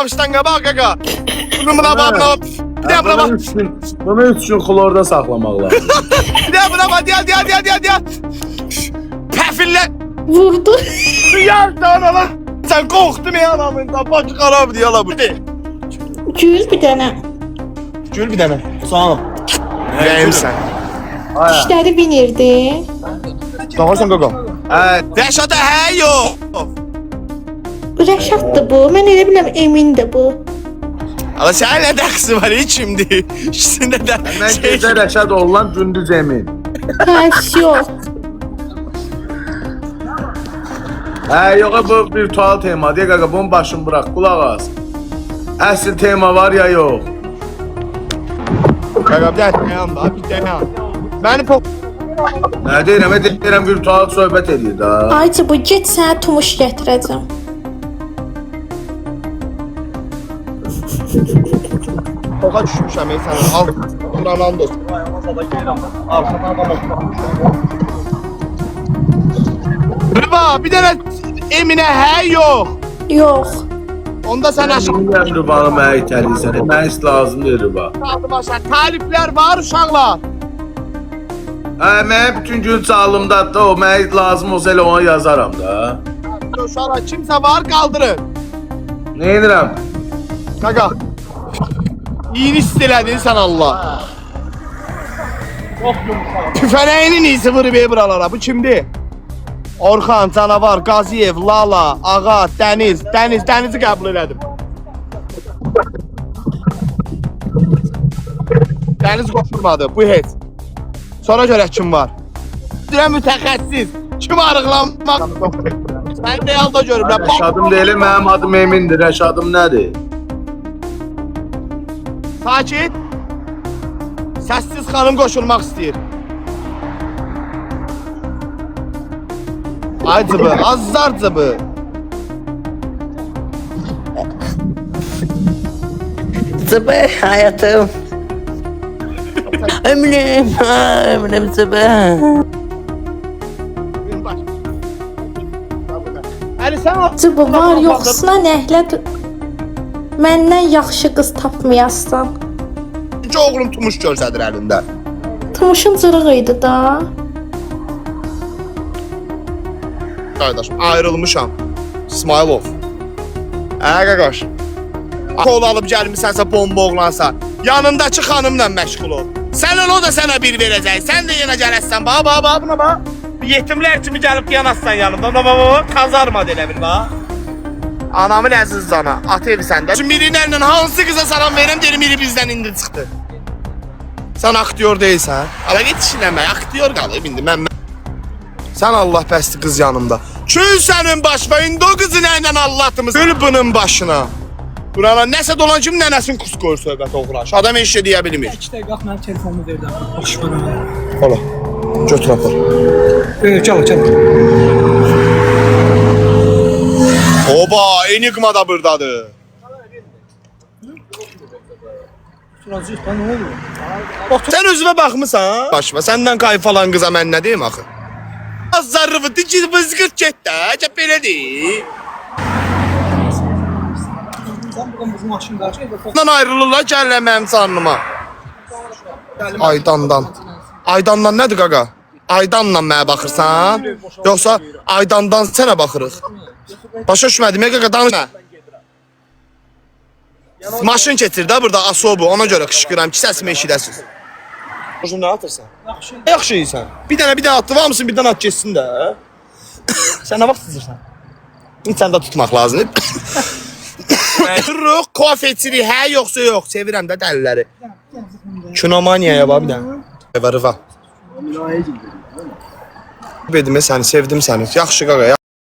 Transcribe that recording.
Başdan qabaq qaqa. Bunu buna bax, buna bax. Bir də buna bax. Bunu 3 gün klorda saxlamaq lazım. Bir də buna bax, deyal. Pəfillə. Vurdu. Yardan ala. Sən qorxdun ya anamından. Bax xarab deyə ala bu. Gül bir dənə. Gül bir dənə. Sağ ol. Rəhimsən. Dişləri binirdi. Doğrusan qaqa. Rəşada hə yox. Rəşaddır bu. Mən elə biləm Emindir bu. Ama sen ne dersi var hiç şimdi? İkisinde de Mən gecə Rəşad oğlan, gündüz Emin. Hə, yox. Yox, bu virtual tema. Deyə qaqa, bunun başını bırak, qulaq as. Əsl tema var ya yox. Qaqa bir dayan da, bir dayan. Beni pok... Nə deyirəm, virtual söhbət edir da. Ayca bu get sənə tumuş gətirəcəm. Poka düşmüşəm sana. Al. Ronaldo. Rıba bir tane Emine he yok. Yox. Onda sen aşağı. Mən Rübanı mənə itəliysən. Mənə heç lazım deyil Rüba. Talipler var uşaqlar. Mən bütün gün sağlımdadır da, o mənə lazım olsa elə ona yazaram da. Uşaqlar kimse var kaldırın. Nə edirəm? Kaka. İyini istiledin sen Allah. Tüfeneğinin iyisi vırı bey buralara. Bu kimdi? Orxan, Canavar, Qaziyev, Lala, Ağa, Dənizi qəbul elədim. Dəniz qoşulmadı, bu heç. Sonra görək kim var. Deyirəm mütəxəssis. Kim arıqlanmaq? Sən realda görürəm. Rəşadım deyil, mənim adım Emindir. Rəşadım nədir? Sakit. Səssiz xanım qoşulmaq istəyir. Ay cıbı, azar cıbı. Zıbı hayatım. Eminim zıbı. Əli sən Cıbı var yoxsuna nəhlə məndən yaxşı qız tapmayasan. Ki oğlum tumuş görsədir əlində. Tumuşun cırığı idi da. Qardaşım, ayrılmışam. İsmailov. Qaqaş. Kol alıb gəlmisənsə bomba oğlansa, yanındakı xanımla məşğul ol. Sən o da sənə bir verəcək. Sən də yenə gələsən. Bax, buna bax. Yetimlər kimi gəlib yanaşsan yanımda. Bax, kazarma elə bil bax. Anamın əziz cana, ata evi səndə. Şimdi birilərlə hansı qıza salam verim, derim biri bizdən indi çıxdı. Sən aktyor deyilsən. Ala git işinləmə, aktyor qalıb indi mən. Sən Allah bəsti qız yanımda. Kül sənin başına, indi o qızı nəylə Allah'tımız. Gül bunun başına. Burana nəsə dolan kim nənəsin kus qoyur söhbət oğlaş. Adam heç şey deyə bilmir. 2 dəqiqə qalx mənim telefonumu ver də. Bax bana. Ola. Götür apar. Gəl. Oba, Enigma da buradadır. Şuracıq da nə olur? Sən özünə baxmısan? Başma, səndən kayıf falan qıza mən nə deyim axı? Az zarrıfı diki vızgırt get də, cəb belədir. Sən buradan bizim maşın qarşı. Ondan ayrılırlar, gəllər mənim canlıma. Aydandan nədir qaqa? Aydanla mənə baxırsan? Yoxsa Aydandan sənə baxırıq? Başa düşmədim, qaqa danışma. Maşın getir də burada Asobu, ona görə qışqıram ki, səsimi eşidəsiz. Özün nə atırsan? Yaxşı yiysən. Bir dənə atdı, var mısın? Bir dənə at geçsin də. Sən nə vaxt sızırsan? Sən də tutmaq lazımdır. Ruh, kofetçilik, hə yoxsa yox. Sevirəm də dəlləri. Kinomaniyaya var bir dənə. Rıva. Bedim səni, sevdim səni. Yaxşı qaqa.